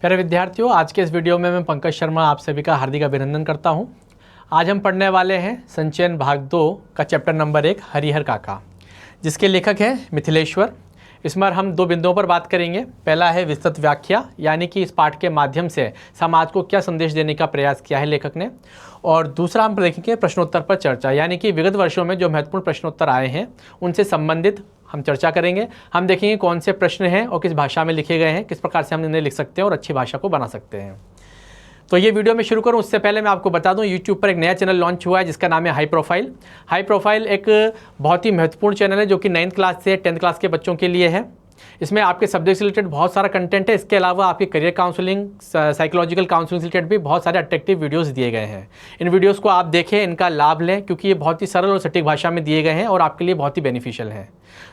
प्यारे विद्यार्थियों, आज के इस वीडियो में मैं पंकज शर्मा आप सभी का हार्दिक अभिनंदन करता हूं। आज हम पढ़ने वाले हैं संचयन भाग 2 का चैप्टर नंबर 1 हरिहर काका, जिसके लेखक हैं मिथिलेश्वर। इसमें हम दो बिंदुओं पर बात करेंगे। पहला है विस्तृत व्याख्या, यानी कि इस पाठ के माध्यम से समाज को क्या संदेश देने का प्रयास किया है लेखक ने। और दूसरा हम देखेंगे प्रश्नोत्तर पर चर्चा, यानी कि विगत वर्षों में जो महत्वपूर्ण प्रश्नोत्तर आए हैं उनसे संबंधित हम चर्चा करेंगे। हम देखेंगे कौन से प्रश्न हैं और किस भाषा में लिखे गए हैं, किस प्रकार से हम इन्हें लिख सकते हैं और अच्छी भाषा को बना सकते हैं। तो ये वीडियो में शुरू करूं उससे पहले मैं आपको बता दूं, YouTube पर एक नया चैनल लॉन्च हुआ है जिसका नाम है हाई प्रोफाइल। हाई प्रोफाइल एक बहुत ही महत्वपूर्ण चैनल है जो कि 9th क्लास से 10th क्लास के बच्चों के लिए है। इसमें आपके सब्जेक्ट से रिलेटेड बहुत सारा कंटेंट है। इसके अलावा आपके करियर काउंसलिंग, साइकोलॉजिकल काउंसलिंग से रिलेटेड भी बहुत सारे अट्रैक्टिव वीडियोस दिए गए हैं। इन वीडियोस को आप देखें, इनका लाभ लें, क्योंकि ये बहुत ही सरल और सटीक भाषा में दिए गए हैं और आपके लिए बहुत ही बेनिफिशियल हैं।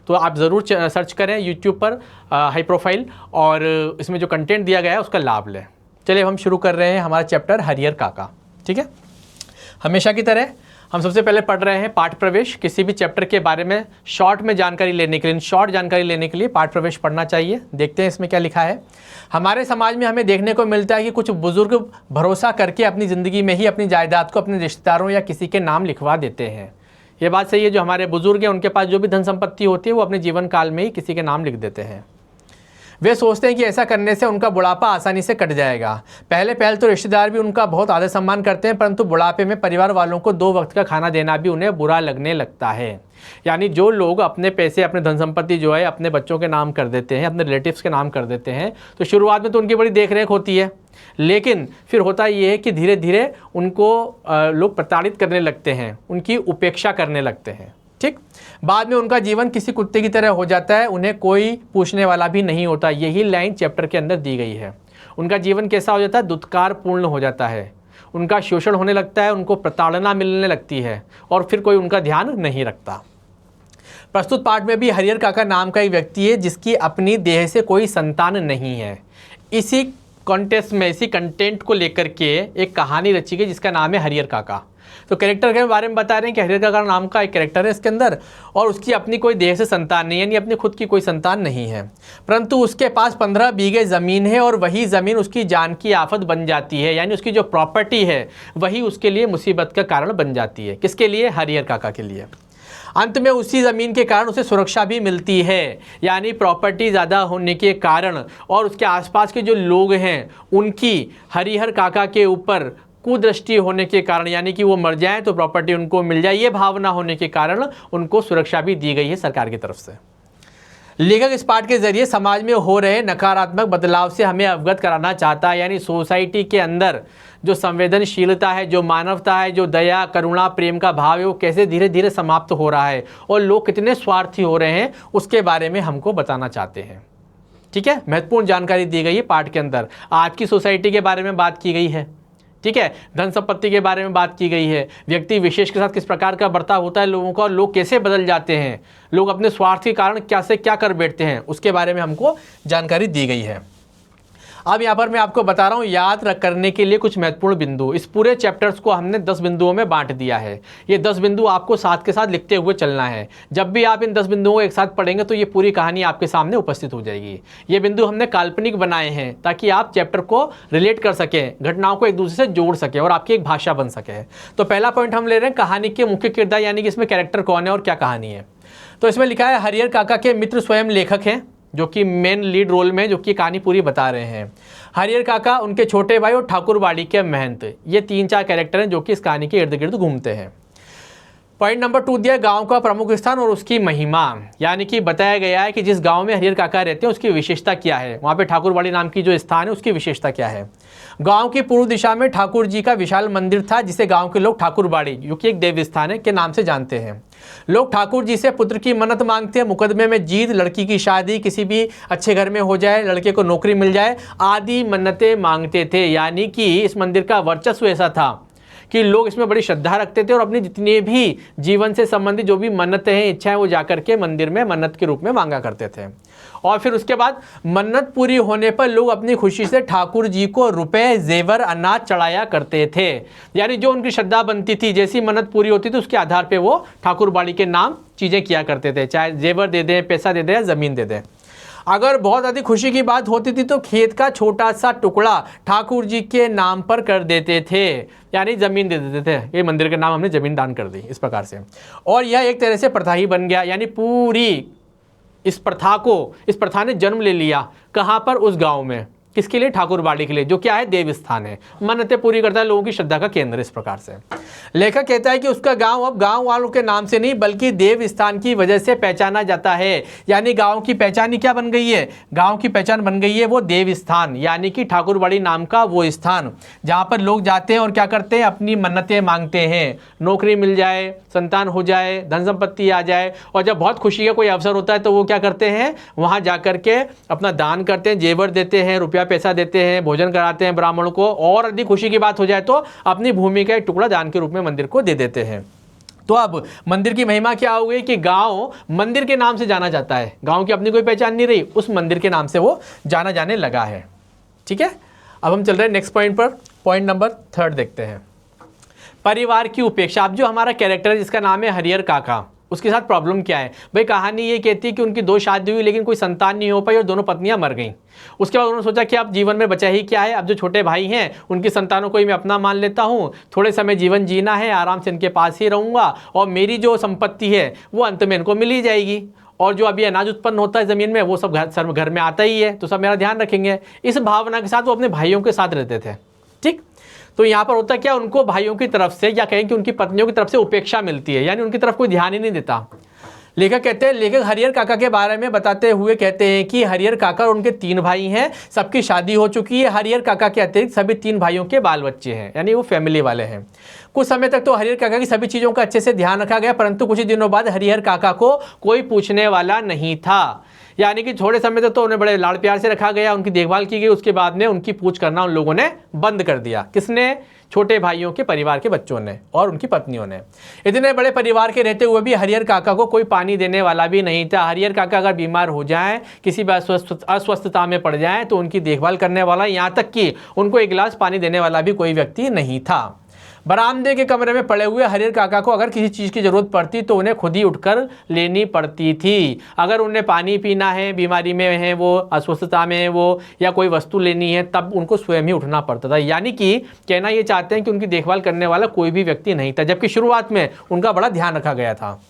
तो आप ज़रूर सर्च करें यूट्यूब पर हाई प्रोफाइल और इसमें जो कंटेंट दिया गया है उसका लाभ लें। चलिए हम शुरू कर रहे हैं हमारा चैप्टर हरिहर काका। ठीक है, हमेशा की तरह हम सबसे पहले पढ़ रहे हैं पाठ प्रवेश। किसी भी चैप्टर के बारे में शॉर्ट में जानकारी लेने के लिए, शॉर्ट जानकारी लेने के लिए पाठ प्रवेश पढ़ना चाहिए। देखते हैं इसमें क्या लिखा है। हमारे समाज में हमें देखने को मिलता है कि कुछ बुजुर्ग भरोसा करके अपनी ज़िंदगी में ही अपनी जायदाद को अपने रिश्तेदारों या किसी के नाम लिखवा देते हैं। ये बात सही है, जो हमारे बुजुर्ग हैं उनके पास जो भी धन संपत्ति होती है वो अपने जीवन काल में ही किसी के नाम लिख देते हैं। वे सोचते हैं कि ऐसा करने से उनका बुढ़ापा आसानी से कट जाएगा। पहले तो रिश्तेदार भी उनका बहुत आदर सम्मान करते हैं, परंतु बुढ़ापे में परिवार वालों को 2 वक्त का खाना देना भी उन्हें बुरा लगने लगता है। यानी जो लोग अपने पैसे, अपने धन संपत्ति जो है अपने बच्चों के नाम कर देते हैं, अपने रिलेटिव्स के नाम कर देते हैं, तो शुरुआत में तो उनकी बड़ी देख रेख होती है, लेकिन फिर होता ये है कि धीरे धीरे उनको लोग प्रताड़ित करने लगते हैं, उनकी उपेक्षा करने लगते हैं। ठीक, बाद में उनका जीवन किसी कुत्ते की तरह हो जाता है, उन्हें कोई पूछने वाला भी नहीं होता। यही लाइन चैप्टर के अंदर दी गई है। उनका जीवन कैसा हो जाता है? दुत्कारपूर्ण हो जाता है, उनका शोषण होने लगता है, उनको प्रताड़ना मिलने लगती है और फिर कोई उनका ध्यान नहीं रखता। प्रस्तुत पाठ में भी हरिहर काका नाम का एक व्यक्ति है जिसकी अपनी देह से कोई संतान नहीं है। इसी कॉन्टेक्स्ट में, इसी कंटेंट को लेकर के एक कहानी रची गई जिसका नाम है हरिहर काका। तो कैरेक्टर के बारे में बता रहे हैं कि हरिहर काका नाम का एक कैरेक्टर है इसके अंदर, और उसकी अपनी कोई देह से संतान नहीं है, यानी अपनी खुद की कोई संतान नहीं है, परंतु उसके पास 15 बीघे ज़मीन है और वही ज़मीन उसकी जान की आफत बन जाती है। यानी उसकी जो प्रॉपर्टी है वही उसके लिए मुसीबत का कारण बन जाती है। किसके लिए? हरिहर काका के लिए। अंत में उसी ज़मीन के कारण उसे सुरक्षा भी मिलती है, यानी प्रॉपर्टी ज़्यादा होने के कारण और उसके आसपास के जो लोग हैं उनकी हरिहर काका के ऊपर कुदृष्टि होने के कारण, यानी कि वो मर जाएं तो प्रॉपर्टी उनको मिल जाए, ये भावना होने के कारण उनको सुरक्षा भी दी गई है सरकार की तरफ से। लेखक इस पाठ के जरिए समाज में हो रहे नकारात्मक बदलाव से हमें अवगत कराना चाहता है, यानी सोसाइटी के अंदर जो संवेदनशीलता है, जो मानवता है, जो दया, करुणा, प्रेम का भाव है, वो कैसे धीरे धीरे समाप्त हो रहा है और लोग कितने स्वार्थी हो रहे हैं उसके बारे में हमको बताना चाहते हैं। ठीक है, महत्वपूर्ण जानकारी दी गई है पाठ के अंदर। आज की सोसाइटी के बारे में बात की गई है। ठीक है, धन संपत्ति के बारे में बात की गई है, व्यक्ति विशेष के साथ किस प्रकार का बर्ताव होता है लोगों का और लोग कैसे बदल जाते हैं, लोग अपने स्वार्थ के कारण क्या से क्या कर बैठते हैं, उसके बारे में हमको जानकारी दी गई है। अब यहाँ पर मैं आपको बता रहा हूँ याद करने के लिए कुछ महत्वपूर्ण बिंदु। इस पूरे चैप्टर्स को हमने 10 बिंदुओं में बांट दिया है। ये 10 बिंदु आपको साथ के साथ लिखते हुए चलना है। जब भी आप इन 10 बिंदुओं को एक साथ पढ़ेंगे तो ये पूरी कहानी आपके सामने उपस्थित हो जाएगी। ये बिंदु हमने काल्पनिक बनाए हैं ताकि आप चैप्टर को रिलेट कर सकें, घटनाओं को एक दूसरे से जोड़ सकें और आपकी एक भाषा बन सके। तो पहला पॉइंट हम ले रहे हैं कहानी के मुख्य किरदार, यानी कि इसमें कैरेक्टर कौन है और क्या कहानी है। तो इसमें लिखा है हरिहर काका के मित्र स्वयं लेखक हैं, जो कि मेन लीड रोल में, जो कि कहानी पूरी बता रहे हैं। हरिहर काका, उनके छोटे भाई और ठाकुरबाड़ी के महंत, ये 3-4 कैरेक्टर हैं जो कि इस कहानी के इर्द गिर्द घूमते हैं। पॉइंट नंबर 2 दिया गांव का प्रमुख स्थान और उसकी महिमा, यानी कि बताया गया है कि जिस गांव में हरिहर काका रहते हैं उसकी विशेषता क्या है, वहाँ पे ठाकुरबाड़ी नाम की जो स्थान है उसकी विशेषता क्या है। गांव की पूर्व दिशा में ठाकुर जी का विशाल मंदिर था जिसे गांव के लोग ठाकुरबाड़ी, जो कि एक देव स्थान है, के नाम से जानते हैं। लोग ठाकुर जी से पुत्र की मन्नत मांगते हैं, मुकदमे में जीत, लड़की की शादी किसी भी अच्छे घर में हो जाए, लड़के को नौकरी मिल जाए, आदि मन्नतें मांगते थे। यानी कि इस मंदिर का वर्चस्व ऐसा था कि लोग इसमें बड़ी श्रद्धा रखते थे और अपनी जितने भी जीवन से संबंधित जो भी मन्नतें हैं, इच्छाएं, वो जाकर के मंदिर में मन्नत के रूप में मांगा करते थे। और फिर उसके बाद मन्नत पूरी होने पर लोग अपनी खुशी से ठाकुर जी को रुपए, जेवर, अनाज चढ़ाया करते थे। यानी जो उनकी श्रद्धा बनती थी, जैसी मन्नत पूरी होती थी उसके आधार पर वो ठाकुरबाड़ी के नाम चीज़ें किया करते थे, चाहे जेवर दे दें, पैसा दे दें या ज़मीन दे दें। अगर बहुत अधिक खुशी की बात होती थी तो खेत का छोटा सा टुकड़ा ठाकुर जी के नाम पर कर देते थे, यानी ज़मीन दे देते थे, ये मंदिर के नाम हमने ज़मीन दान कर दी, इस प्रकार से। और यह एक तरह से प्रथा ही बन गया, यानी पूरी इस प्रथा ने जन्म ले लिया। कहाँ पर? उस गांव में। किसके लिए? ठाकुरबाड़ी के लिए, जो क्या है? देव स्थान है, मन्नतें पूरी करता है, लोगों की श्रद्धा का केंद्र। इस प्रकार से लेखक कहता है कि उसका गांव अब गांव वालों के नाम से नहीं बल्कि देव स्थान की वजह से पहचाना जाता है। यानी गांव की पहचान ही क्या बन गई है? गांव की पहचान बन गई है वो देव स्थान, यानी कि ठाकुरबाड़ी नाम का वो स्थान जहां पर लोग जाते हैं और क्या करते हैं? अपनी मन्नतें मांगते हैं, नौकरी मिल जाए, संतान हो जाए, धन संपत्ति आ जाए। और जब बहुत खुशी का कोई अवसर होता है तो वो क्या करते हैं? वहां जाकर के अपना दान करते हैं, जेवर देते हैं, रुपया पैसा देते हैं, भोजन कराते हैं ब्राह्मणों को, और यदि खुशी की बात हो जाए तो अपनी भूमि का एक टुकड़ा दान के रूप में मंदिर को दे देते हैं। तो अब मंदिर की महिमा क्या हो गई कि गांव मंदिर के नाम से जाना जाता है। गांव की अपनी कोई पहचान नहीं रही, उस मंदिर के नाम से वो जाना जाने लगा है। ठीक है, अब हम चल रहे हैं नेक्स्ट पॉइंट पर। पॉइंट नंबर 3 देखते हैं, परिवार की उपेक्षा। अब जो हमारा कैरेक्टर है जिसका नाम है हरिहर काका, उसके साथ प्रॉब्लम क्या है भाई? कहानी ये कहती है कि उनकी 2 शादी हुई लेकिन कोई संतान नहीं हो पाई और दोनों पत्नियां मर गईं। उसके बाद उन्होंने सोचा कि अब जीवन में बचा ही क्या है, अब जो छोटे भाई हैं उनकी संतानों को ही मैं अपना मान लेता हूँ, थोड़े समय जीवन जीना है, आराम से इनके पास ही रहूँगा और मेरी जो संपत्ति है वो अंत में इनको मिल ही जाएगी, और जो अभी अनाज उत्पन्न होता है ज़मीन में वो सब घर में आता ही है, तो सब मेरा ध्यान रखेंगे। इस भावना के साथ वो अपने भाइयों के साथ रहते थे। ठीक, तो यहाँ पर होता क्या? उनको भाइयों की तरफ से या कहें कि उनकी पत्नियों की तरफ से उपेक्षा मिलती है, यानी उनकी तरफ कोई ध्यान ही नहीं देता। लेखक कहते हैं, लेखक हरिहर काका के बारे में बताते हुए कहते हैं कि हरिहर काका और उनके 3 भाई हैं, सबकी शादी हो चुकी है। हरिहर काका के अतिरिक्त सभी 3 भाइयों के बाल बच्चे हैं, यानी वो फैमिली वाले हैं। कुछ समय तक तो हरिहर काका की सभी चीज़ों का अच्छे से ध्यान रखा गया, परंतु कुछ ही दिनों बाद हरिहर काका को कोई पूछने वाला नहीं था। यानी कि थोड़े समय तक तो उन्हें बड़े लाड़ प्यार से रखा गया, उनकी देखभाल की गई, उसके बाद में उनकी पूछ करना उन लोगों ने बंद कर दिया। किसने? छोटे भाइयों के परिवार के बच्चों ने और उनकी पत्नियों ने। इतने बड़े परिवार के रहते हुए भी हरिहर काका को कोई पानी देने वाला भी नहीं था। हरिहर काका अगर बीमार हो जाएं, किसी भी अस्वस्थता में पड़ जाएं, तो उनकी देखभाल करने वाला, यहाँ तक कि उनको एक गिलास पानी देने वाला भी कोई व्यक्ति नहीं था। बरामदे के कमरे में पड़े हुए हरिहर काका को अगर किसी चीज़ की ज़रूरत पड़ती तो उन्हें खुद ही उठकर लेनी पड़ती थी। अगर उन्हें पानी पीना है, बीमारी में है वो, अस्वस्थता में है वो, या कोई वस्तु लेनी है, तब उनको स्वयं ही उठना पड़ता था। यानी कि कहना ये चाहते हैं कि उनकी देखभाल करने वाला कोई भी व्यक्ति नहीं था, जबकि शुरुआत में उनका बड़ा ध्यान रखा गया था।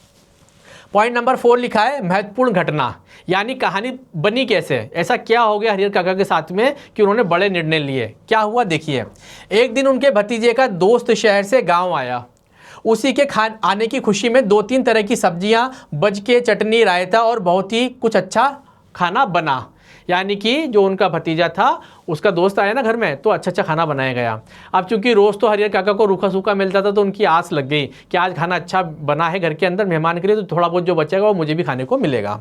पॉइंट नंबर 4 लिखा है, महत्वपूर्ण घटना, यानी कहानी बनी कैसे, ऐसा क्या हो गया हरिहर काका के साथ में कि उन्होंने बड़े निर्णय लिए। क्या हुआ देखिए, एक दिन उनके भतीजे का दोस्त शहर से गांव आया। उसी के आने की खुशी में 2-3 तरह की सब्जियां, बज के चटनी, रायता और बहुत ही कुछ अच्छा खाना बना। यानी कि जो उनका भतीजा था, उसका दोस्त आया ना घर में, तो अच्छा खाना बनाया गया। अब चूंकि रोज़ तो हरिहर काका को रूखा सूखा मिलता था, तो उनकी आस लग गई कि आज खाना अच्छा बना है घर के अंदर मेहमान के लिए, तो थोड़ा बहुत जो बचेगा वो मुझे भी खाने को मिलेगा।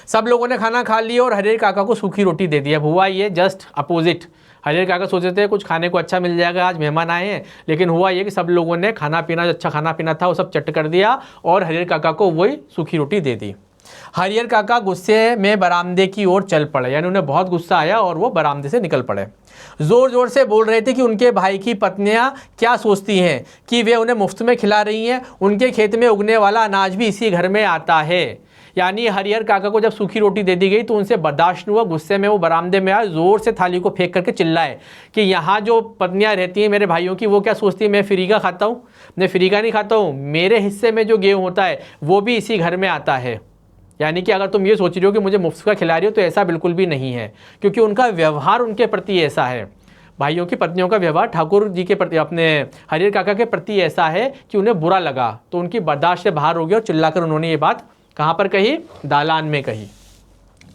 सब लोगों ने खाना खा लिया और हरिहर काका को सूखी रोटी दे दिया। हुआ ये जस्ट अपोजिट। हरिहर काका सोचे थे कुछ खाने को अच्छा मिल जाएगा, आज मेहमान आए हैं, लेकिन हुआ ये कि सब लोगों ने खाना पीना, जो अच्छा खाना पीना था वो सब चट कर दिया और हरिहर काका को वही सूखी रोटी दे दी। हरिहर काका गुस्से में बरामदे की ओर चल पड़े, यानी उन्हें बहुत गुस्सा आया और वो बरामदे से निकल पड़े। जोर जोर से बोल रहे थे कि उनके भाई की पत्नियां क्या सोचती हैं कि वे उन्हें मुफ्त में खिला रही हैं, उनके खेत में उगने वाला अनाज भी इसी घर में आता है। यानी हरिहर काका को जब सूखी रोटी दे दी गई तो उनसे बर्दाश्त नहीं हुआ, गुस्से में वो बरामदे में आए, जोर से थाली को फेंक करके चिल्लाए कि यहाँ जो पत्नियाँ रहती हैं मेरे भाइयों की, वो क्या सोचती है मैं फ्री का खाता हूँ? मैं फ्री का नहीं खाता हूँ, मेरे हिस्से में जो गेहूँ होता है वो भी इसी घर में आता है। यानी कि अगर तुम ये सोच रहे हो कि मुझे मुफ्त का खिला रही हो, तो ऐसा बिल्कुल भी नहीं है, क्योंकि उनका व्यवहार उनके प्रति ऐसा है। भाइयों की पत्नियों का व्यवहार ठाकुर जी के प्रति, अपने हरिहर काका के प्रति ऐसा है कि उन्हें बुरा लगा, तो उनकी बर्दाश्त से बाहर हो गया और चिल्लाकर उन्होंने ये बात कहाँ पर कही? दालान में कही।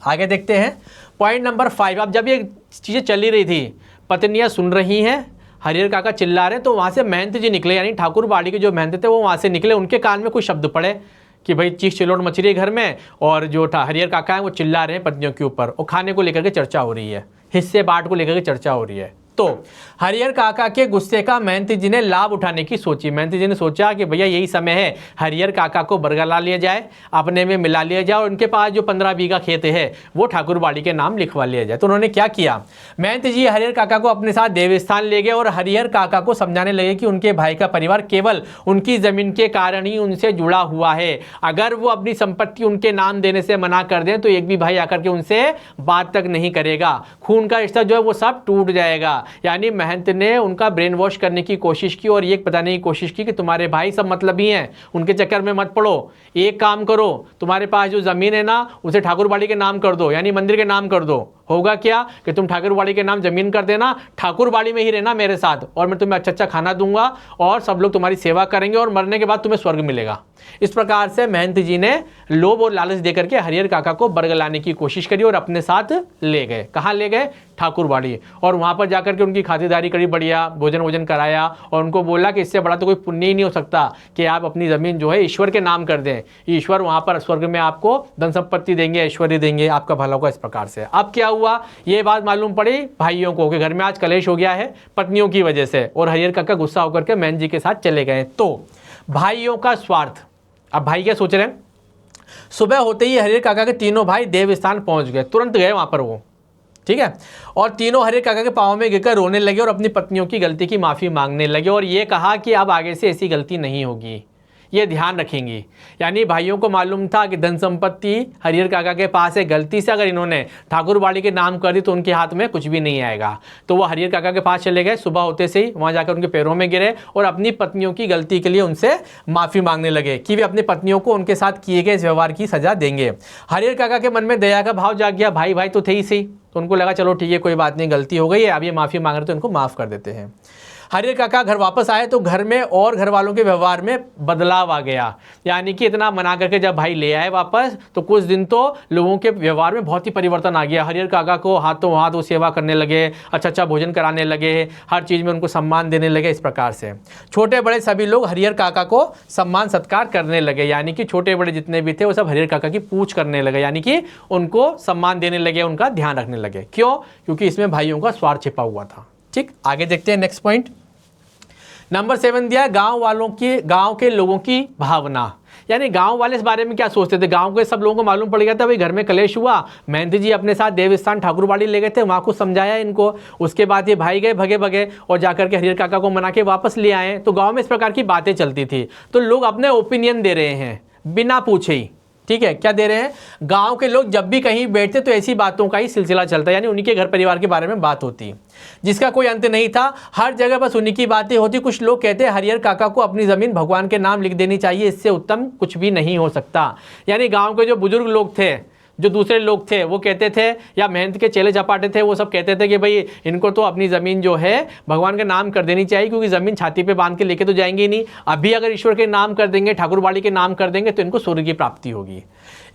आगे देखते हैं पॉइंट नंबर 5। अब जब ये चीज़ें चली रही थी, पत्नियाँ सुन रही हैं, हरिहर काका चिल्ला रहे, तो वहाँ से महंत जी निकले, यानी ठाकुर बाड़ी के जो महंत थे वो वहाँ से निकले। उनके कान में कुछ शब्द पड़े कि भाई चीख चिल्लोड़ मच रही है घर में, और जो हरिहर काका है वो चिल्ला रहे हैं पत्नियों के ऊपर, और खाने को लेकर के चर्चा हो रही है, हिस्से बांट को लेकर के चर्चा हो रही है। तो हरिहर काका के गुस्से का महंत जी ने लाभ उठाने की सोची। महंत जी ने सोचा कि भैया यही समय है, हरिहर काका को बरगला लिया जाए, अपने में मिला लिया जाए और उनके पास जो 15 बीघा खेत है वो ठाकुरबाड़ी के नाम लिखवा लिया जाए। तो उन्होंने क्या किया, महंत जी हरिहर काका को अपने साथ देवस्थान ले गए और हरिहर काका को समझाने लगे कि उनके भाई का परिवार केवल उनकी जमीन के कारण ही उनसे जुड़ा हुआ है। अगर वो अपनी संपत्ति उनके नाम देने से मना कर दें तो एक भी भाई आकर के उनसे बात तक नहीं करेगा, खून का रिश्ता जो है वो सब टूट जाएगा। यानी महंत ने उनका ब्रेन वॉश करने की कोशिश की और ये बताने की कोशिश की कि तुम्हारे भाई सब मतलबी हैं, उनके चक्कर में मत पड़ो, एक काम करो, तुम्हारे पास जो जमीन है ना उसे ठाकुरबाड़ी के नाम कर दो, यानी मंदिर के नाम कर दो। होगा क्या कि तुम ठाकुरबाड़ी के नाम जमीन कर देना, ठाकुरबाड़ी में ही रहना मेरे साथ, और मैं तुम्हें अच्छा अच्छा खाना दूंगा और सब लोग तुम्हारी सेवा करेंगे और मरने के बाद तुम्हें स्वर्ग मिलेगा। इस प्रकार से महंत जी ने लोभ और लालच देकर के हरिहर काका को बरगलाने की कोशिश करी और अपने साथ ले गए। कहाँ ले गए, ठाकुरबाड़ी, और वहां पर जाकर के उनकी खातिरदारी करी, बढ़िया भोजन वोजन कराया और उनको बोला कि इससे बड़ा तो कोई पुण्य ही नहीं हो सकता कि आप अपनी जमीन जो है ईश्वर के नाम कर दें, ईश्वर वहां पर स्वर्ग में आपको धन संपत्ति देंगे, ऐश्वर्य देंगे, आपका भला होगा। इस प्रकार से अब क्या हुआ, ये बात मालूम पड़ी भाइयों को कि घर में आज कलेश हो गया है पत्नियों की वजह से, और हरिहर काका गुस्सा होकर के महंत जी के साथ चले गए। तो भाइयों का स्वार्थ, अब भाई क्या सोच रहे हैं, सुबह होते ही हरिहर काका के तीनों भाई देवस्थान पहुंच गए, तुरंत गए वहां पर वो, ठीक है, और तीनों हरिहर काका के पांव में गिरकर रोने लगे और अपनी पत्नियों की गलती की माफी मांगने लगे और ये कहा कि अब आगे से ऐसी गलती नहीं होगी, ये ध्यान रखेंगी। यानी भाइयों को मालूम था कि धन संपत्ति हरिहर काका के पास है, गलती से अगर इन्होंने ठाकुरबाड़ी के नाम कर दी तो उनके हाथ में कुछ भी नहीं आएगा। तो वो हरिहर काका के पास चले गए, सुबह होते से ही वहां जाकर उनके पैरों में गिरे और अपनी पत्नियों की गलती के लिए उनसे माफी मांगने लगे कि वे अपनी पत्नियों को उनके साथ किए गए व्यवहार की सजा देंगे। हरिहर काका के मन में दया का भाव जाग गया, भाई भाई तो थे ही सही, तो उनको लगा चलो ठीक है कोई बात नहीं, गलती हो गई है, अब ये माफी मांग रहे तो इनको माफ कर देते हैं। हरिहर काका घर वापस आए तो घर में और घर वालों के व्यवहार में बदलाव आ गया। यानी कि इतना मना करके जब भाई ले आए वापस तो कुछ दिन तो लोगों के व्यवहार में बहुत ही परिवर्तन आ गया। हरिहर काका को हाथों हाथ वो सेवा करने लगे, अच्छा अच्छा भोजन कराने लगे, हर चीज़ में उनको सम्मान देने लगे। इस प्रकार से छोटे बड़े सभी लोग हरिहर काका को सम्मान सत्कार करने लगे। यानी कि छोटे बड़े जितने भी थे वो सब हरिहर काका की पूछ करने लगे, यानी कि उनको सम्मान देने लगे, उनका ध्यान रखने लगे। क्यों? क्योंकि इसमें भाइयों का स्वार्थ छिपा हुआ था। ठीक, आगे देखते हैं नेक्स्ट पॉइंट। नंबर 7 दिया गांव वालों की, गांव के लोगों की भावना। यानी गांव वाले इस बारे में क्या सोचते थे। गांव के सब लोगों को मालूम पड़ गया था भाई घर में कलेश हुआ, महंत जी अपने साथ देवस्थान ठाकुरबाड़ी ले गए थे, वहां कुछ समझाया इनको, उसके बाद ये भाई गए भगे भगे और जाकर के हरिहर काका को मना के वापस ले आए। तो गाँव में इस प्रकार की बातें चलती थी, तो लोग अपने ओपिनियन दे रहे हैं बिना पूछे ही। ठीक है, क्या दे रहे हैं, गांव के लोग जब भी कहीं बैठते तो ऐसी बातों का ही सिलसिला चलता है, यानी उन्हीं के घर परिवार के बारे में बात होती जिसका कोई अंत नहीं था। हर जगह बस उन्हीं की बातें होती। कुछ लोग कहते हैं हरिहर काका को अपनी जमीन भगवान के नाम लिख देनी चाहिए, इससे उत्तम कुछ भी नहीं हो सकता। यानी गांव के जो बुजुर्ग लोग थे, जो दूसरे लोग थे, वो कहते थे, या महंत के चेले चपाटे थे, वो सब कहते थे कि भाई इनको तो अपनी ज़मीन जो है भगवान के नाम कर देनी चाहिए, क्योंकि ज़मीन छाती पे बांध के लेके तो जाएंगे ही नहीं। अभी अगर ईश्वर के नाम कर देंगे, ठाकुरबाड़ी के नाम कर देंगे तो इनको स्वर्ग की प्राप्ति होगी।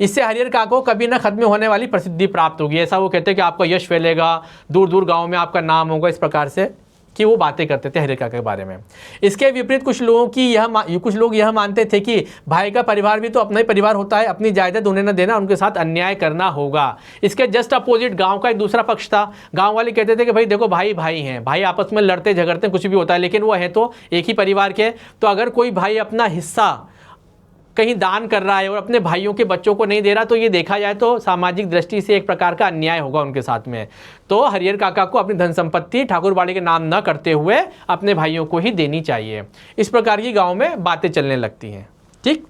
इससे हरिहर काका को कभी ना खत्म होने वाली प्रसिद्धि प्राप्त होगी। ऐसा वो कहते हैं कि आपका यश फैलेगा, दूर दूर गाँव में आपका नाम होगा। इस प्रकार से कि वो बातें करते थे हरिहर काका के बारे में। इसके विपरीत कुछ लोग यह मानते थे कि भाई का परिवार भी तो अपना ही परिवार होता है, अपनी जायदाद उन्हें न देना, उनके साथ अन्याय करना होगा। इसके जस्ट अपोजिट गांव का एक दूसरा पक्ष था। गांव वाले कहते थे कि भाई देखो भाई भाई हैं, भाई आपस में लड़ते झगड़ते कुछ भी होता है, लेकिन वो है तो एक ही परिवार के। तो अगर कोई भाई अपना हिस्सा कहीं दान कर रहा है और अपने भाइयों के बच्चों को नहीं दे रहा, तो ये देखा जाए तो सामाजिक दृष्टि से एक प्रकार का अन्याय होगा उनके साथ में। तो हरिहर काका को अपनी धन संपत्ति ठाकुरबाड़ी के नाम न करते हुए अपने भाइयों को ही देनी चाहिए। इस प्रकार की गांव में बातें चलने लगती हैं। ठीक,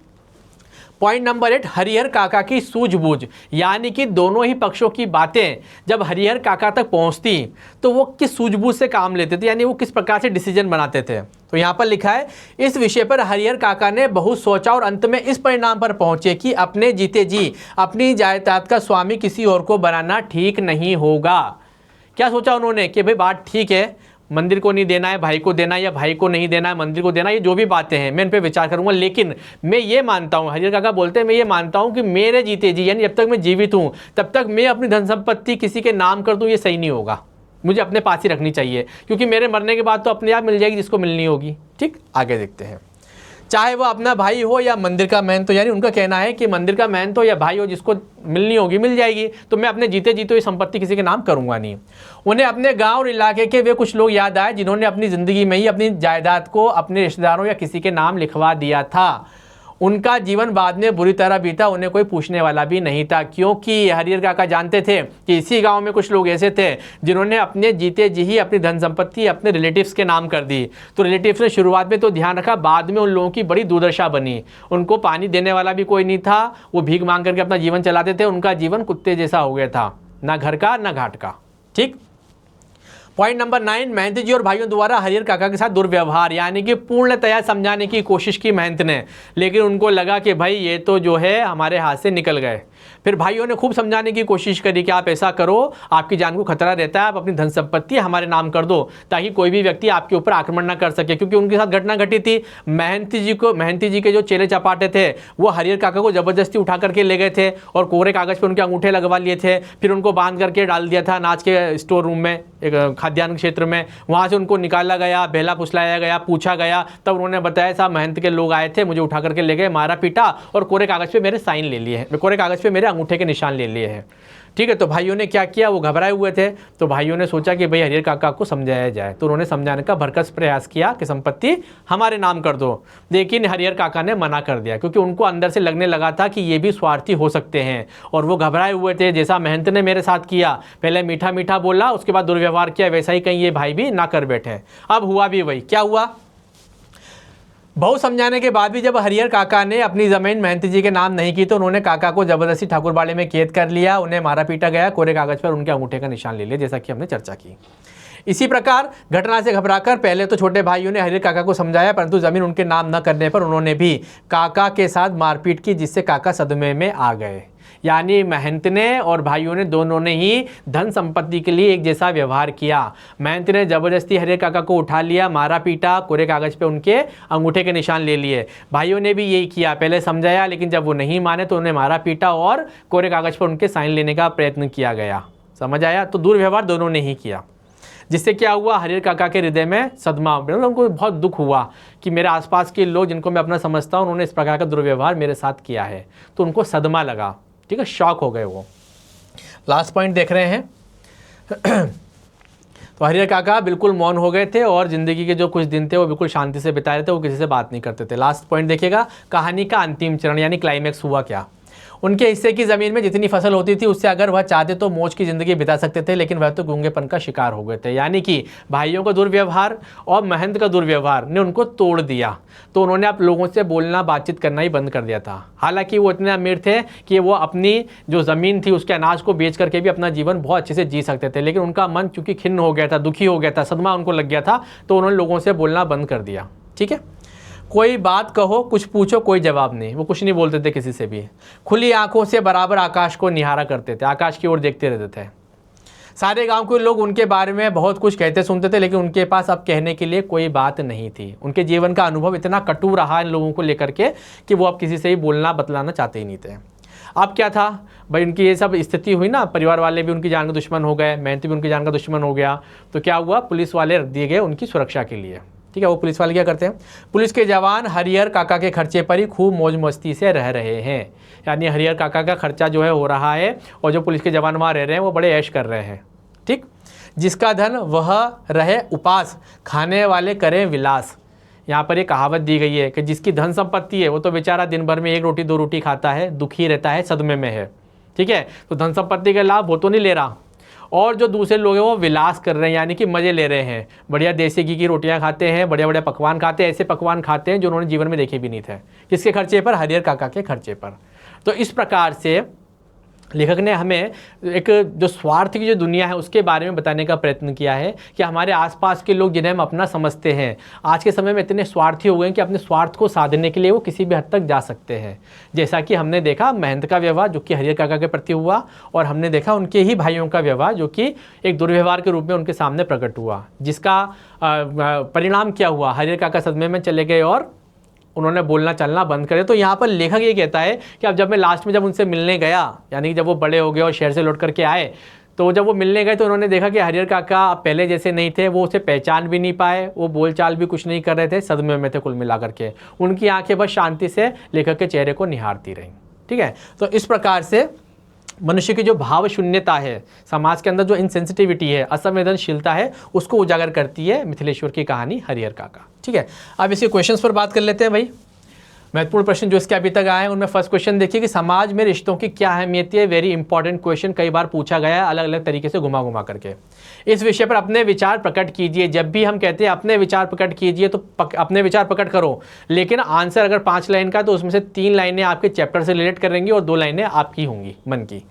पॉइंट नंबर 8, हरिहर काका की सूझबूझ। यानी कि दोनों ही पक्षों की बातें जब हरिहर काका तक पहुंचती तो वो किस सूझबूझ से काम लेते थे, यानी वो किस प्रकार से डिसीजन बनाते थे। तो यहाँ पर लिखा है, इस विषय पर हरिहर काका ने बहुत सोचा और अंत में इस परिणाम पर पहुंचे कि अपने जीते जी अपनी जायदाद का स्वामी किसी और को बनाना ठीक नहीं होगा। क्या सोचा उन्होंने कि भाई बात ठीक है, मंदिर को नहीं देना है, भाई को देना है, या भाई को नहीं देना है, मंदिर को देना है, ये जो भी बातें हैं मैं इन पे विचार करूंगा। लेकिन मैं ये मानता हूँ, हरिहर काका बोलते हैं, मैं ये मानता हूँ कि मेरे जीते जी, यानी जब तक मैं जीवित हूँ तब तक मैं अपनी धन संपत्ति किसी के नाम कर दूँ, ये सही नहीं होगा। मुझे अपने पास ही रखनी चाहिए, क्योंकि मेरे मरने के बाद तो अपने आप मिल जाएगी जिसको मिलनी होगी। ठीक, आगे देखते हैं। चाहे वो अपना भाई हो या मंदिर का महंत हो। यानी उनका कहना है कि मंदिर का महंत हो या भाई हो, जिसको मिलनी होगी मिल जाएगी, तो मैं अपने जीते जीते ये संपत्ति किसी के नाम करूंगा नहीं। उन्हें अपने गांव और इलाके के वे कुछ लोग याद आए जिन्होंने अपनी ज़िंदगी में ही अपनी जायदाद को अपने रिश्तेदारों या किसी के नाम लिखवा दिया था। उनका जीवन बाद में बुरी तरह बीता, उन्हें कोई पूछने वाला भी नहीं था, क्योंकि हरिहर काका जानते थे कि इसी गांव में कुछ लोग ऐसे थे जिन्होंने अपने जीते जी ही अपनी धन संपत्ति अपने रिलेटिव्स के नाम कर दी। तो रिलेटिव्स ने शुरुआत में तो ध्यान रखा, बाद में उन लोगों की बड़ी दुर्दशा बनी। उनको पानी देने वाला भी कोई नहीं था, वो भीख मांग करके अपना जीवन चलाते थे। उनका जीवन कुत्ते जैसा हो गया था, ना घर का ना घाट का। ठीक। पॉइंट नंबर 9, महंत जी और भाइयों द्वारा हरिहर काका के साथ दुर्व्यवहार, यानी कि पूर्णतया समझाने की कोशिश की महंत ने, लेकिन उनको लगा कि भाई ये तो जो है हमारे हाथ से निकल गए। फिर भाइयों ने खूब समझाने की कोशिश करी कि आप ऐसा करो, आपकी जान को खतरा रहता है, आप अपनी धन संपत्ति हमारे नाम कर दो ताकि कोई भी व्यक्ति आपके ऊपर आक्रमण ना कर सके। क्योंकि उनके साथ घटना घटी थी, महंती जी के जो चेले चपाटे थे वो हरिहर काका को जबरदस्ती उठा करके ले गए थे और कोरे कागज पर उनके अंगूठे लगवा लिए थे। फिर उनको बांध करके डाल दिया था अनाज के स्टोर रूम में, एक खाद्यान्न क्षेत्र में। वहाँ से उनको निकाला गया, बहला फुसलाया गया, पूछा गया, तब उन्होंने बताया साहब महंत के लोग आए थे, मुझे उठा करके ले गए, मारा पीटा और कोरे कागज पे मेरे साइन ले लिए हैं, कोरे कागज पे मेरे अंगूठे के निशान ले लिए हैं। ठीक है। तो भाइयों ने क्या किया, वो घबराए हुए थे, तो भाइयों ने सोचा कि भाई हरिहर काका को समझाया जाए। तो उन्होंने समझाने का भरकस प्रयास किया कि संपत्ति हमारे नाम कर दो, लेकिन हरिहर काका ने मना कर दिया, क्योंकि उनको अंदर से लगने लगा था कि ये भी स्वार्थी हो सकते हैं और वो घबराए हुए थे। जैसा महंत ने मेरे साथ किया, पहले मीठा मीठा बोला, उसके बाद दुर्व्यवहार किया, वैसा ही कहीं ये भाई भी ना कर बैठे। अब हुआ भी वही। क्या हुआ? बहुत समझाने के बाद भी जब हरिहर काका ने अपनी ज़मीन महंत जी के नाम नहीं की तो उन्होंने काका को ज़बरदस्ती ठाकुरबाड़े में कैद कर लिया, उन्हें मारा पीटा गया, कोरे कागज पर उनके अंगूठे का निशान ले लिया, जैसा कि हमने चर्चा की। इसी प्रकार घटना से घबराकर पहले तो छोटे भाइयों ने हरिहर काका को समझाया, परंतु ज़मीन उनके नाम न करने पर उन्होंने भी काका के साथ मारपीट की, जिससे काका सदमे में आ गए। यानी महंत ने और भाइयों ने दोनों ने ही धन संपत्ति के लिए एक जैसा व्यवहार किया। महंत ने ज़बरदस्ती हरिहर काका को उठा लिया, मारा पीटा, कोरे कागज पे उनके अंगूठे के निशान ले लिए। भाइयों ने भी यही किया, पहले समझाया, लेकिन जब वो नहीं माने तो उन्हें मारा पीटा और कोरे कागज पर उनके साइन लेने का प्रयत्न किया गया। समझ आया? तो दुर्व्यवहार दोनों ने ही किया, जिससे क्या हुआ, हरिहर काका के हृदय में सदमा, उनको बहुत दुख हुआ कि मेरे आसपास के लोग जिनको मैं अपना समझता हूँ उन्होंने इस प्रकार का दुर्व्यवहार मेरे साथ किया है। तो उनको सदमा लगा। ठीक है, शॉक हो गए वो। लास्ट पॉइंट देख रहे हैं। तो हरिहर काका बिल्कुल मौन हो गए थे और ज़िंदगी के जो कुछ दिन थे वो बिल्कुल शांति से बिता रहे थे, वो किसी से बात नहीं करते थे। लास्ट पॉइंट देखिएगा, कहानी का अंतिम चरण यानी क्लाइमैक्स हुआ क्या। उनके हिस्से की ज़मीन में जितनी फसल होती थी उससे अगर वह चाहते तो मौज की ज़िंदगी बिता सकते थे, लेकिन वह तो गूंगेपन का शिकार हो गए थे। यानी कि भाइयों का दुर्व्यवहार और महंत का दुर्व्यवहार ने उनको तोड़ दिया। तो उन्होंने अब लोगों से बोलना बातचीत करना ही बंद कर दिया था। हालांकि वो इतने अमीर थे कि वो अपनी जो ज़मीन थी उसके अनाज को बेच करके भी अपना जीवन बहुत अच्छे से जी सकते थे, लेकिन उनका मन चूँकि खिन्न हो गया था, दुखी हो गया था, सदमा उनको लग गया था, तो उन्होंने लोगों से बोलना बंद कर दिया। ठीक है। कोई बात कहो, कुछ पूछो, कोई जवाब नहीं। वो कुछ नहीं बोलते थे किसी से भी। खुली आंखों से बराबर आकाश को निहारा करते थे, आकाश की ओर देखते रहते थे। सारे गांव के लोग उनके बारे में बहुत कुछ कहते सुनते थे, लेकिन उनके पास अब कहने के लिए कोई बात नहीं थी। उनके जीवन का अनुभव इतना कटु रहा इन लोगों को लेकर के कि वो अब किसी से ही बोलना बतलाना चाहते ही नहीं थे। अब क्या था भाई, उनकी ये सब स्थिति हुई ना, परिवार वाले भी उनकी जान का दुश्मन हो गए, मेहनती भी उनकी जान का दुश्मन हो गया। तो क्या हुआ, पुलिस वाले रख दिए गए उनकी सुरक्षा के लिए। ठीक है। वो पुलिस वाले क्या करते हैं, पुलिस के जवान हरिहर काका के खर्चे पर ही खूब मौज मस्ती से रह रहे हैं। यानी हरिहर काका का खर्चा जो है हो रहा है और जो पुलिस के जवान वहाँ रह रहे हैं वो बड़े ऐश कर रहे हैं। ठीक। जिसका धन वह रहे उपास, खाने वाले करें विलास। यहाँ पर एक कहावत दी गई है कि जिसकी धन संपत्ति है वो तो बेचारा दिन भर में 1 रोटी 2 रोटी खाता है, दुखी रहता है, सदमे में है। ठीक है। तो धन संपत्ति का लाभ वो तो नहीं ले रहा, और जो दूसरे लोग हैं वो विलास कर रहे हैं, यानी कि मज़े ले रहे हैं। बढ़िया देसी घी की रोटियां खाते हैं, बढ़िया बढ़िया पकवान खाते हैं, ऐसे पकवान खाते हैं जो उन्होंने जीवन में देखे भी नहीं थे। किसके खर्चे पर? हरिहर काका के खर्चे पर। तो इस प्रकार से लेखक ने हमें एक जो स्वार्थ की जो दुनिया है उसके बारे में बताने का प्रयत्न किया है कि हमारे आसपास के लोग जिन्हें हम अपना समझते हैं आज के समय में इतने स्वार्थी हो गए हैं कि अपने स्वार्थ को साधने के लिए वो किसी भी हद तक जा सकते हैं। जैसा कि हमने देखा महंत का व्यवहार जो कि हरिहर काका के प्रति हुआ, और हमने देखा उनके ही भाइयों का व्यवहार जो कि एक दुर्व्यवहार के रूप में उनके सामने प्रकट हुआ, जिसका परिणाम क्या हुआ, हरिहर काका सदमे में चले गए और उन्होंने बोलना चलना बंद करे। तो यहाँ पर लेखक ये कहता है कि अब जब मैं लास्ट में जब उनसे मिलने गया, यानी कि जब वो बड़े हो गए और शहर से लौट करके आए, तो जब वो मिलने गए तो उन्होंने देखा कि हरिहर काका अब पहले जैसे नहीं थे, वो उसे पहचान भी नहीं पाए, वो बोलचाल भी कुछ नहीं कर रहे थे, सदमे में थे कुल मिलाकर के। उनकी आंखें बस शांति से लेखक के चेहरे को निहारती रहीं। ठीक है, तो इस प्रकार से मनुष्य की जो भाव शून्यता है, समाज के अंदर जो इनसेंसिटिविटी है, असंवेदनशीलता है, उसको उजागर करती है मिथिलेश्वर की कहानी हरिहर काका। ठीक है, अब इसके क्वेश्चंस पर बात कर लेते हैं भाई। महत्वपूर्ण प्रश्न जो इसके अभी तक आए हैं उनमें फर्स्ट क्वेश्चन देखिए कि समाज में रिश्तों की क्या अहमियत है। वेरी इंपॉर्टेंट क्वेश्चन, कई बार पूछा गया है अलग अलग तरीके से घुमा घुमा करके। इस विषय पर अपने विचार प्रकट कीजिए। जब भी हम कहते हैं अपने विचार प्रकट कीजिए तो अपने विचार प्रकट करो, लेकिन आंसर अगर 5 लाइन का तो उसमें से 3 लाइनें आपके चैप्टर से रिलेट करेंगी और 2 लाइनें आपकी होंगी मन की।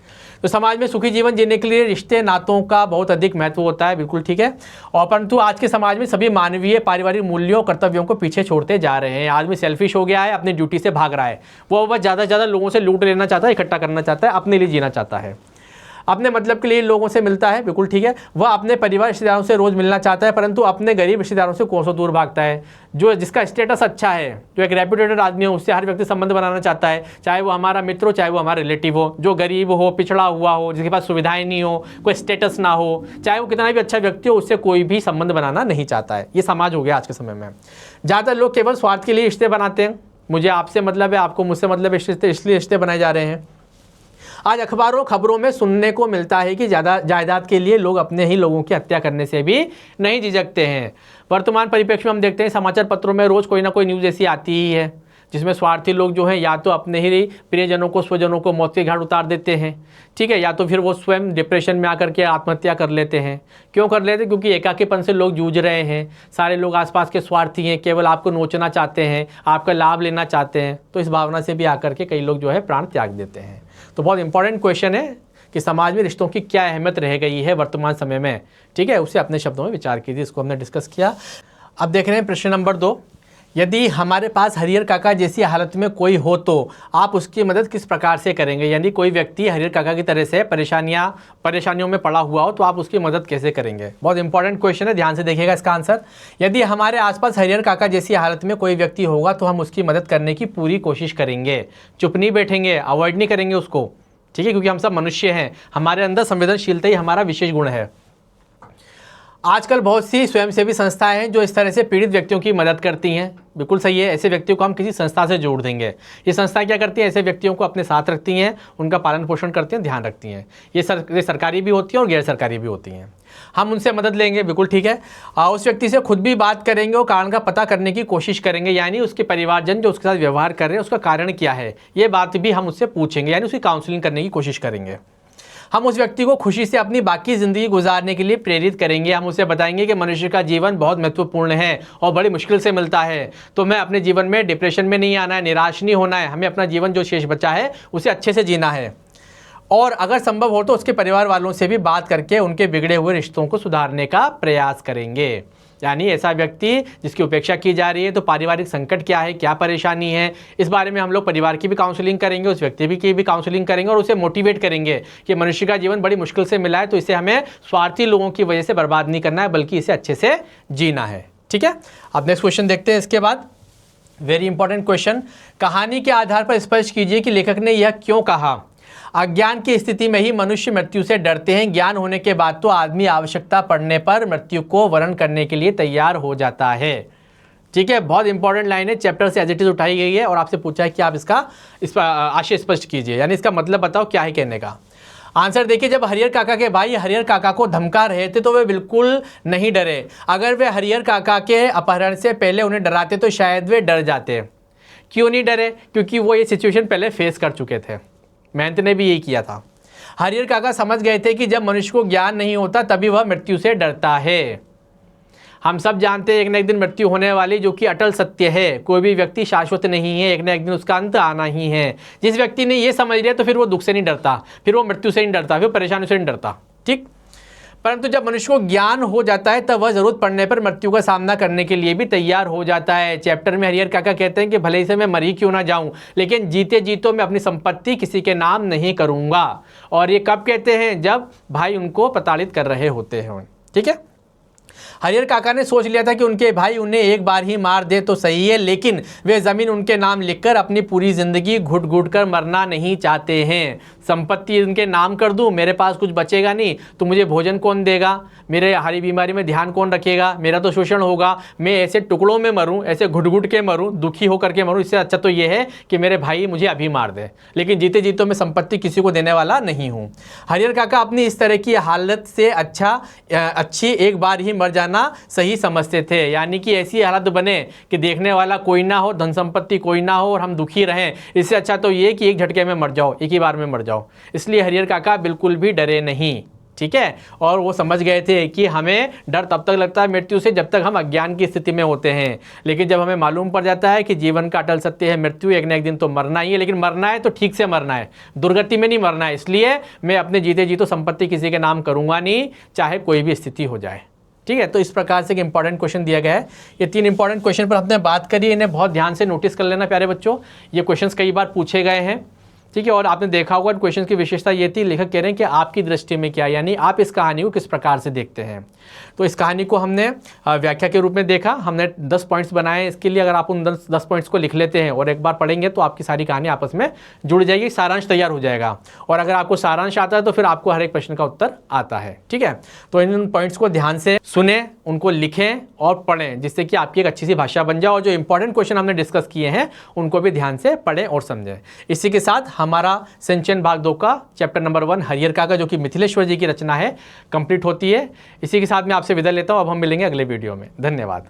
तो समाज में सुखी जीवन जीने के लिए रिश्ते नातों का बहुत अधिक महत्व होता है, बिल्कुल ठीक है। और परंतु आज के समाज में सभी मानवीय पारिवारिक मूल्यों कर्तव्यों को पीछे छोड़ते जा रहे हैं। आदमी सेल्फिश हो गया है, अपनी ड्यूटी से भाग रहा है। वो बस ज़्यादा से ज़्यादा लोगों से लूट लेना चाहता है, इकट्ठा करना चाहता है, अपने लिए जीना चाहता है, अपने मतलब के लिए लोगों से मिलता है, बिल्कुल ठीक है। वह अपने परिवार रिश्तेदारों से रोज़ मिलना चाहता है, परंतु अपने गरीब रिश्तेदारों से कोसों दूर भागता है। जो जिसका स्टेटस अच्छा है, जो एक रेप्यूटेड आदमी है, उससे हर व्यक्ति संबंध बनाना चाहता है, चाहे वो हमारा मित्र हो, चाहे वो हमारा रिलेटिव हो। जो गरीब हो, पिछड़ा हुआ हो, जिसके पास सुविधाएं नहीं हो, कोई स्टेटस ना हो, चाहे वो कितना भी अच्छा व्यक्ति हो, उससे कोई भी संबंध बनाना नहीं चाहता है। ये समाज हो गया आज के समय में। ज़्यादातर लोग केवल स्वार्थ के लिए रिश्ते बनाते हैं। मुझे आपसे मतलब है, आपको मुझसे मतलब है, इसलिए रिश्ते बनाए जा रहे हैं। आज अखबारों खबरों में सुनने को मिलता है कि ज़्यादा जायदाद के लिए लोग अपने ही लोगों की हत्या करने से भी नहीं झिझकते हैं। वर्तमान परिप्रेक्ष्य में हम देखते हैं समाचार पत्रों में रोज़ कोई ना कोई न्यूज़ ऐसी आती ही है जिसमें स्वार्थी लोग जो हैं या तो अपने ही प्रियजनों को, स्वजनों को मौत के घाट उतार देते हैं, ठीक है, या तो फिर वो स्वयं डिप्रेशन में आकर के आत्महत्या कर लेते हैं। क्यों कर लेते हैं? क्योंकि एकाकीपन से लोग जूझ रहे हैं, सारे लोग आसपास के स्वार्थी हैं, केवल आपको नोचना चाहते हैं, आपका लाभ लेना चाहते हैं। तो इस भावना से भी आकर के कई लोग जो है प्राण त्याग देते हैं। तो बहुत इंपॉर्टेंट क्वेश्चन है कि समाज में रिश्तों की क्या अहमियत रह गई है वर्तमान समय में, ठीक है, उसे अपने शब्दों में विचार कीजिए। इसको हमने डिस्कस किया। अब देख रहे हैं प्रश्न नंबर 2। यदि हमारे पास हरिहर काका जैसी हालत में कोई हो तो आप उसकी मदद किस प्रकार से करेंगे? यानी कोई व्यक्ति हरिहर काका की तरह से परेशानियों में पड़ा हुआ हो तो आप उसकी मदद कैसे करेंगे? बहुत इंपॉर्टेंट क्वेश्चन है, ध्यान से देखिएगा इसका आंसर। यदि हमारे आसपास हरिहर काका जैसी हालत में कोई व्यक्ति होगा तो हम उसकी मदद करने की पूरी कोशिश करेंगे, चुप नहीं बैठेंगे, अवॉइड नहीं करेंगे उसको, ठीक है, क्योंकि हम सब मनुष्य हैं, हमारे अंदर संवेदनशीलता ही हमारा विशेष गुण है। आजकल बहुत सी स्वयंसेवी संस्थाएं हैं जो इस तरह से पीड़ित व्यक्तियों की मदद करती हैं। बिल्कुल सही है, ऐसे व्यक्तियों को हम किसी संस्था से जोड़ देंगे। ये संस्थाएं क्या करती हैं? ऐसे व्यक्तियों को अपने साथ रखती हैं, उनका पालन पोषण करती हैं, ध्यान रखती हैं। ये सरकारी भी होती हैं और गैर सरकारी भी होती हैं। हम उनसे मदद लेंगे, बिल्कुल ठीक है। उस व्यक्ति से खुद भी बात करेंगे और कारण का पता करने की कोशिश करेंगे, यानी उसके परिवारजन जो उसके साथ व्यवहार कर रहे हैं उसका कारण क्या है, ये बात भी हम उससे पूछेंगे, यानी उसकी काउंसलिंग करने की कोशिश करेंगे। हम उस व्यक्ति को खुशी से अपनी बाकी ज़िंदगी गुजारने के लिए प्रेरित करेंगे। हम उसे बताएंगे कि मनुष्य का जीवन बहुत महत्वपूर्ण है और बड़ी मुश्किल से मिलता है, तो हमें अपने जीवन में डिप्रेशन में नहीं आना है, निराश नहीं होना है, हमें अपना जीवन जो शेष बचा है उसे अच्छे से जीना है। और अगर संभव हो तो उसके परिवार वालों से भी बात करके उनके बिगड़े हुए रिश्तों को सुधारने का प्रयास करेंगे। यानी ऐसा व्यक्ति जिसकी उपेक्षा की जा रही है, तो पारिवारिक संकट क्या है, क्या परेशानी है, इस बारे में हम लोग परिवार की भी काउंसलिंग करेंगे, उस व्यक्ति की भी काउंसलिंग करेंगे और उसे मोटिवेट करेंगे कि मनुष्य का जीवन बड़ी मुश्किल से मिला है, तो इसे हमें स्वार्थी लोगों की वजह से बर्बाद नहीं करना है, बल्कि इसे अच्छे से जीना है। ठीक है, अब नेक्स्ट क्वेश्चन देखते हैं। इसके बाद वेरी इंपॉर्टेंट क्वेश्चन, कहानी के आधार पर स्पष्ट कीजिए कि लेखक ने यह क्यों कहा। अज्ञान की स्थिति में ही मनुष्य मृत्यु से डरते हैं, ज्ञान होने के बाद तो आदमी आवश्यकता पड़ने पर मृत्यु को वरण करने के लिए तैयार हो जाता है। ठीक है, बहुत इंपॉर्टेंट लाइन है, चैप्टर से एज इट इज उठाई गई है और आपसे पूछा है कि आप इस पर आशय स्पष्ट कीजिए, यानी इसका मतलब बताओ क्या है कहने का। आंसर देखिए, जब हरिहर काका के भाई हरिहर काका को धमका रहे थे तो वे बिल्कुल नहीं डरे। अगर वे हरिहर काका के अपहरण से पहले उन्हें डराते तो शायद वे डर जाते। क्यों नहीं डरे? क्योंकि वो ये सिचुएशन पहले फेस कर चुके थे। महंत ने भी यही किया था। हरिहर काका समझ गए थे कि जब मनुष्य को ज्ञान नहीं होता तभी वह मृत्यु से डरता है। हम सब जानते हैं एक न एक दिन मृत्यु होने वाली, जो कि अटल सत्य है। कोई भी व्यक्ति शाश्वत नहीं है, एक न एक दिन उसका अंत आना ही है। जिस व्यक्ति ने ये समझ लिया तो फिर वो दुख से नहीं डरता, फिर वो मृत्यु से नहीं डरता, फिर परेशानी से नहीं डरता। ठीक, परंतु जब मनुष्य को ज्ञान हो जाता है तब वह जरूरत पड़ने पर मृत्यु का सामना करने के लिए भी तैयार हो जाता है। चैप्टर में हरिहर काका कहते हैं कि भले ही से मैं मरी क्यों ना जाऊं, लेकिन जीते जीतो मैं अपनी संपत्ति किसी के नाम नहीं करूंगा। और ये कब कहते हैं? जब भाई उनको प्रताड़ित कर रहे होते हैं। ठीक है, हरिहर काका ने सोच लिया था कि उनके भाई उन्हें एक बार ही मार दे तो सही है, लेकिन वे ज़मीन उनके नाम लिखकर अपनी पूरी ज़िंदगी घुट घुट कर मरना नहीं चाहते हैं। संपत्ति उनके नाम कर दूं, मेरे पास कुछ बचेगा नहीं, तो मुझे भोजन कौन देगा, मेरे हरी बीमारी में ध्यान कौन रखेगा, मेरा तो शोषण होगा, मैं ऐसे टुकड़ों में मरूं, ऐसे घुट घुट के मरूं, दुखी होकर के मरूं, इससे अच्छा तो ये है कि मेरे भाई मुझे अभी मार दे। लेकिन जीते जीते मैं संपत्ति किसी को देने वाला नहीं हूँ। हरिहर काका अपनी इस तरह की हालत से अच्छी एक बार ही मर जाना सही समझते थे। यानी कि ऐसी हालत बने कि देखने वाला कोई ना हो, धन संपत्ति कोई ना हो और हम दुखी रहें, इससे अच्छा तो ये कि एक झटके में मर जाओ, एक ही बार में मर जाओ। इसलिए हरिहर काका बिल्कुल भी डरे नहीं, ठीक है। और वो समझ गए थे कि हमें डर तब तक लगता है मृत्यु से जब तक हम अज्ञान की स्थिति में होते हैं, लेकिन जब हमें मालूम पड़ जाता है कि जीवन का अटल सत्य है मृत्यु, एक न एक दिन तो मरना ही है, लेकिन मरना है तो ठीक से मरना है, दुर्गति में नहीं मरना है। इसलिए मैं अपने जीते जी तो संपत्ति किसी के नाम करूंगा नहीं, चाहे कोई भी स्थिति हो जाए, ठीक है। तो इस प्रकार से एक इंपॉर्टेंट क्वेश्चन दिया गया है। ये 3 इंपॉर्टेंट क्वेश्चन पर हमने बात करी, इन्हें बहुत ध्यान से नोटिस कर लेना प्यारे बच्चों। ये क्वेश्चंस कई बार पूछे गए हैं, ठीक है। और आपने देखा होगा क्वेश्चन की विशेषता ये थी, लेखक कह रहे हैं कि आपकी दृष्टि में क्या, यानी आप इस कहानी को किस प्रकार से देखते हैं। तो इस कहानी को हमने व्याख्या के रूप में देखा, हमने 10 पॉइंट्स बनाए इसके लिए। अगर आप उन 10 पॉइंट्स को लिख लेते हैं और एक बार पढ़ेंगे तो आपकी सारी कहानी आपस में जुड़ जाएगी, सारांश तैयार हो जाएगा। और अगर आपको सारांश आता है तो फिर आपको हर एक प्रश्न का उत्तर आता है, ठीक है। तो इन पॉइंट्स को ध्यान से सुने, उनको लिखें और पढ़ें, जिससे कि आपकी एक अच्छी सी भाषा बन जाए। और जो इंपॉर्टेंट क्वेश्चन हमने डिस्कस किए हैं उनको भी ध्यान से पढ़ें और समझें। इसी के साथ हमारा संचयन भाग 2 का चैप्टर नंबर 1 हरिहर काका, जो कि मिथिलेश्वर जी की रचना है, कंप्लीट होती है। इसी के साथ मैं आपसे विदा लेता हूं। अब हम मिलेंगे अगले वीडियो में। धन्यवाद।